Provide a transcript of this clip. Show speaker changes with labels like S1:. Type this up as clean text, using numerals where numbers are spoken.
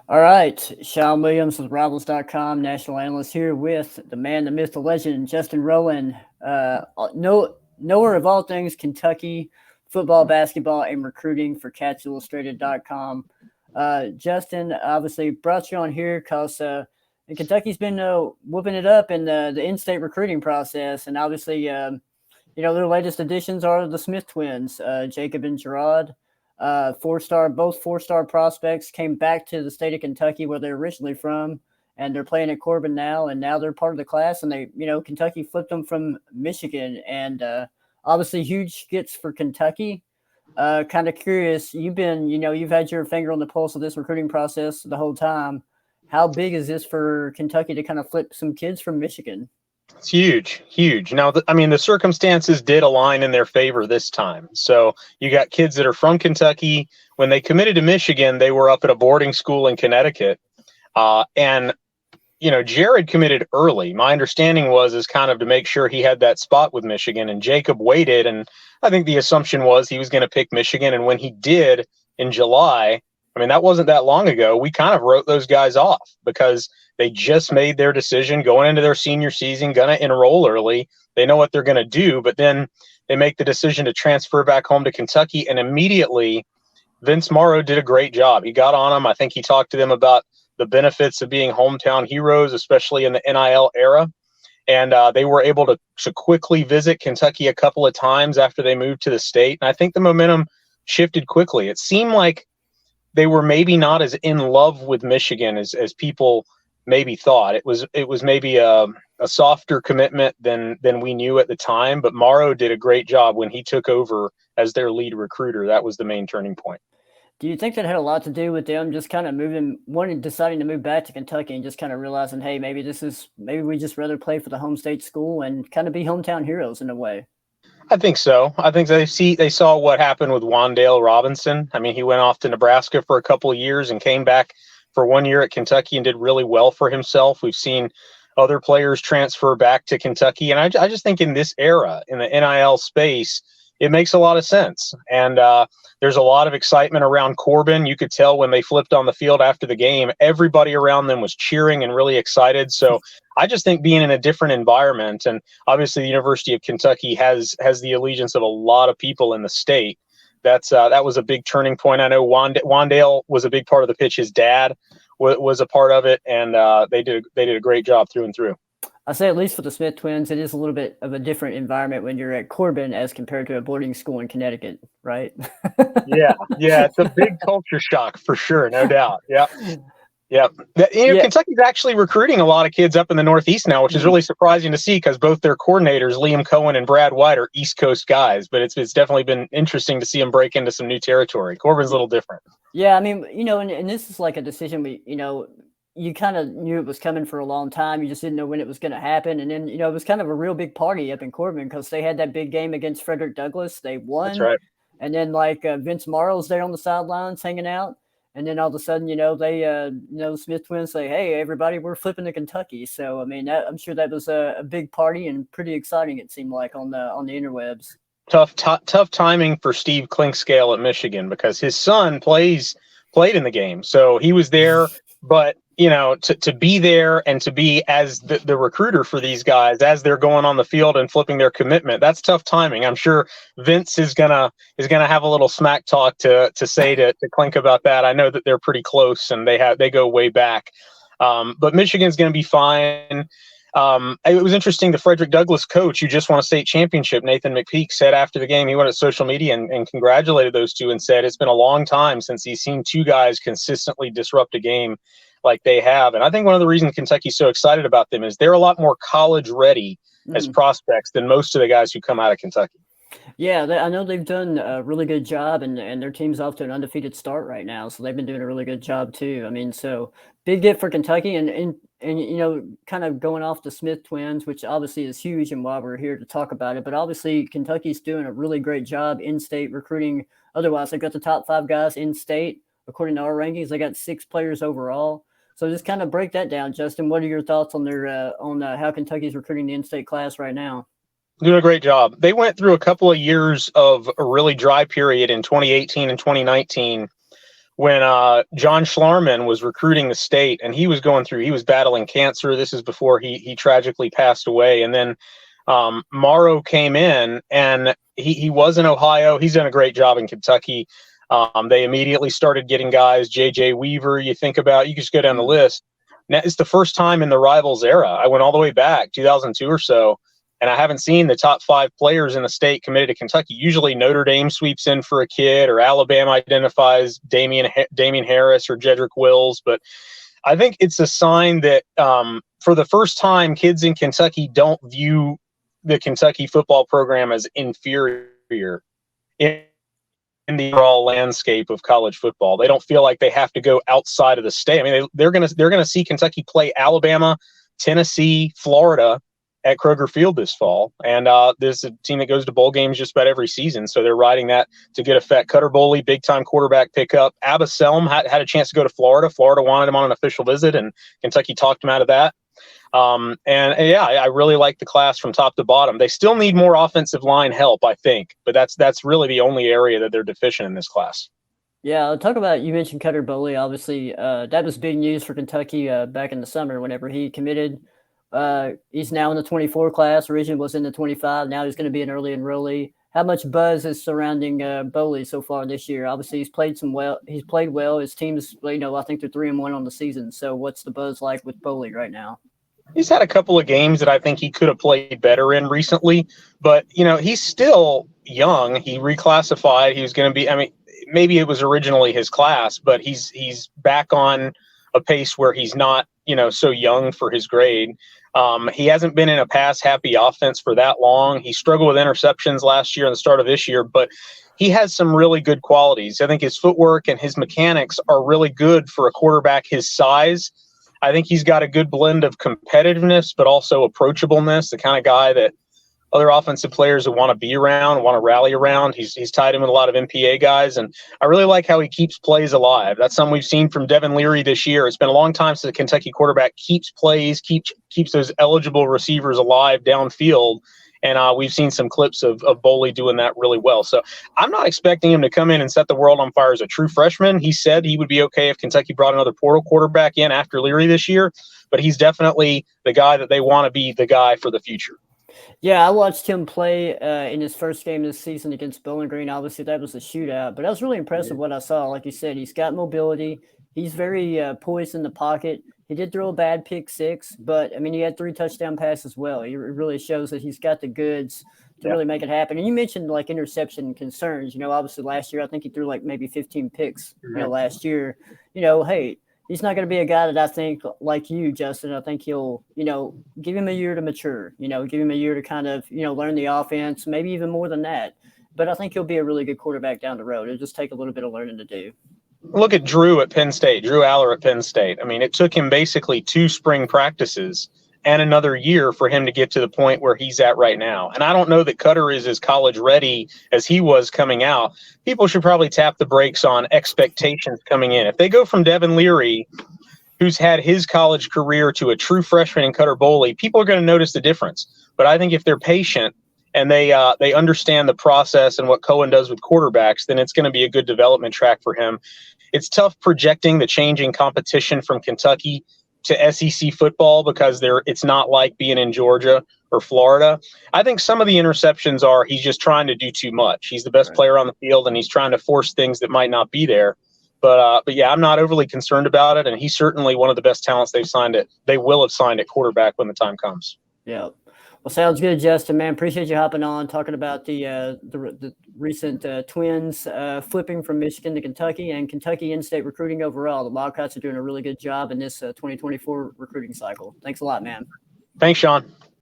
S1: All right, Sean Williams with Rivals.com, national analyst here with the man, the myth, the legend, Justin Rowland. Knower of all things Kentucky football, basketball, and recruiting for CatsIllustrated.com. Justin, obviously brought you on here because Kentucky's been whooping it up in the in-state recruiting process, and obviously, their latest additions are the Smith twins, Jacob and Gerard. Both four-star prospects came back to the state of Kentucky where they're originally from, and they're playing at Corbin now, and now they're part of the class. And Kentucky flipped them from Michigan, and obviously huge gets for Kentucky. Kind of curious, you've had your finger on the pulse of this recruiting process the whole time. How big is this for Kentucky to kind of flip some kids from Michigan?
S2: It's huge, huge. Now, the circumstances did align in their favor this time. So you got kids that are from Kentucky. When they committed to Michigan, they were up at a boarding school in Connecticut. And Jared committed early. My understanding is kind of to make sure he had that spot with Michigan. And Jacob waited. And I think the assumption was he was going to pick Michigan. And when he did in July, that wasn't that long ago, we kind of wrote those guys off because they just made their decision going into their senior season, going to enroll early. They know what they're going to do, but then they make the decision to transfer back home to Kentucky. And immediately, Vince Morrow did a great job. He got on them. I think he talked to them about the benefits of being hometown heroes, especially in the NIL era. And they were able to quickly visit Kentucky a couple of times after they moved to the state. And I think the momentum shifted quickly. It seemed like they were maybe not as in love with Michigan as people maybe thought. It was maybe a softer commitment than we knew at the time, but Morrow did a great job when he took over as their lead recruiter. That was the main turning point.
S1: Do you think that had a lot to do with them just kind of deciding to move back to Kentucky and just kind of realizing, hey, maybe we just rather play for the home state school and kind of be hometown heroes in a way?
S2: I think so. I think they saw what happened with Wandale Robinson. He went off to Nebraska for a couple of years and came back for 1 year at Kentucky and did really well for himself. We've seen other players transfer back to Kentucky. And I just think in this era, in the NIL space, it makes a lot of sense. And there's a lot of excitement around Corbin. You could tell when they flipped on the field after the game, everybody around them was cheering and really excited. So I just think being in a different environment, and obviously the University of Kentucky has the allegiance of a lot of people in the state. That was a big turning point. I know Wandale was a big part of the pitch. His dad was a part of it, and they did a great job through and through.
S1: I say at least for the Smith twins, it is a little bit of a different environment when you're at Corbin as compared to a boarding school in Connecticut, right?
S2: Yeah, it's a big culture shock for sure, no doubt. Yeah. Kentucky's actually recruiting a lot of kids up in the Northeast now, which is really surprising to see because both their coordinators, Liam Cohen and Brad White, are East Coast guys. But it's definitely been interesting to see them break into some new territory. Corbin's a little different.
S1: Yeah, and this is like a decision you kind of knew it was coming for a long time. You just didn't know when it was going to happen. And then, it was kind of a real big party up in Corbin because they had that big game against Frederick Douglass. They won.
S2: That's right.
S1: And then Vince Morrow's there on the sidelines hanging out. And then all of a sudden, the Smith twins say, hey, everybody, we're flipping to Kentucky. So, I'm sure that was a big party and pretty exciting, it seemed like, on the interwebs.
S2: Tough timing for Steve Clinkscale at Michigan because his son played in the game. So he was there, but to be there and to be as the recruiter for these guys as they're going on the field and flipping their commitment, that's tough timing. I'm sure Vince is gonna have a little smack talk to say to Clink about that. I know that they're pretty close and they go way back. But Michigan's gonna be fine. It was interesting. The Frederick Douglass coach who just won a state championship, Nathan McPeak, said after the game, he went to social media and congratulated those two and said it's been a long time since he's seen two guys consistently disrupt a game like they have. And I think one of the reasons Kentucky's so excited about them is they're a lot more college ready as prospects than most of the guys who come out of Kentucky.
S1: Yeah, I know they've done a really good job, and their team's off to an undefeated start right now. So they've been doing a really good job too. So big get for Kentucky, and kind of going off the Smith twins, which obviously is huge, and why we're here to talk about it. But obviously Kentucky's doing a really great job in-state recruiting. Otherwise, they've got the top 5 guys in-state according to our rankings. They got 6 players overall. So just kind of break that down, Justin. What are your thoughts on how Kentucky's recruiting the in-state class right now?
S2: Doing a great job. They went through a couple of years of a really dry period in 2018 and 2019 when John Schlarman was recruiting the state, and he was battling cancer. This is before he tragically passed away. And then Morrow came in, and he was in Ohio. He's done a great job in Kentucky. They immediately started getting guys, J.J. Weaver, you can just go down the list. Now, it's the first time in the Rivals era. I went all the way back, 2002 or so, and I haven't seen the top 5 players in the state committed to Kentucky. Usually Notre Dame sweeps in for a kid, or Alabama identifies Damian Harris or Jedrick Wills. But I think it's a sign that for the first time, kids in Kentucky don't view the Kentucky football program as inferior in the overall landscape of college football. They don't feel like they have to go outside of the state. I mean, they're gonna see Kentucky play Alabama, Tennessee, Florida at Kroger Field this fall, and there's a team that goes to bowl games just about every season, so they're riding that to good effect. Cutter Boley, big time quarterback pickup. Abba Selm had a chance to go to Florida. Florida wanted him on an official visit, and Kentucky talked him out of that. I really like the class from top to bottom. They still need more offensive line help, I think, but that's really the only area that they're deficient in this class.
S1: Yeah, I'll talk about, you mentioned Cutter Boley. Obviously, that was big news for Kentucky back in the summer whenever he committed. He's now in the 24 class. Originally was in the 25. Now he's going to be an early enrollee. How much buzz is surrounding Boley so far this year? Obviously, he's played well. His team's, I think they're 3-1 on the season. So what's the buzz like with Boley right now?
S2: He's had a couple of games that I think he could have played better in recently, but he's still young. He reclassified. He was going to be, maybe it was originally his class, but he's back on a pace where he's not, so young for his grade. He hasn't been in a pass-happy offense for that long. He struggled with interceptions last year and the start of this year, but he has some really good qualities. I think his footwork and his mechanics are really good for a quarterback his size. I think he's got a good blend of competitiveness, but also approachableness, the kind of guy that other offensive players would want to be around, want to rally around. He's tied in with a lot of MPA guys, and I really like how he keeps plays alive. That's something we've seen from Devin Leary this year. It's been a long time since a Kentucky quarterback keeps plays, keeps those eligible receivers alive downfield, and we've seen some clips of Boley doing that really well. So I'm not expecting him to come in and set the world on fire as a true freshman. He said he would be okay if Kentucky brought another portal quarterback in after Leary this year, but he's definitely the guy that they want to be the guy for the future.
S1: Yeah, I watched him play in his first game this season against Bowling Green. Obviously, that was a shootout, but I was really impressed with what I saw. Like you said, he's got mobility. He's very poised in the pocket. He did throw a bad pick 6, but, he had 3 touchdown passes as well. It really shows that he's got the goods to really make it happen. And you mentioned, interception concerns. Obviously last year, I think he threw, maybe 15 picks, last year. Hey, he's not going to be a guy that I think, like you, Justin, I think he'll, give him a year to mature, give him a year to kind of, learn the offense, maybe even more than that. But I think he'll be a really good quarterback down the road. It'll just take a little bit of learning to do.
S2: Look at Drew at Penn State, Drew Aller at Penn State. It took him basically 2 spring practices and another year for him to get to the point where he's at right now. And I don't know that Cutter is as college ready as he was coming out. People should probably tap the brakes on expectations coming in. If they go from Devin Leary, who's had his college career, to a true freshman in Cutter Boley, people are going to notice the difference. But I think if they're patient and they understand the process and what Cohen does with quarterbacks, then it's going to be a good development track for him. It's tough projecting the changing competition from Kentucky to SEC football because it's not like being in Georgia or Florida. I think some of the interceptions are he's just trying to do too much. He's the best player on the field, and he's trying to force things that might not be there. But yeah, I'm not overly concerned about it, and he's certainly one of the best talents they will have signed at quarterback when the time comes.
S1: Yeah. Well, sounds good, Justin, man. Appreciate you hopping on, talking about the recent Twins flipping from Michigan to Kentucky and Kentucky in-state recruiting overall. The Wildcats are doing a really good job in this 2024 recruiting cycle. Thanks a lot, man.
S2: Thanks, Sean.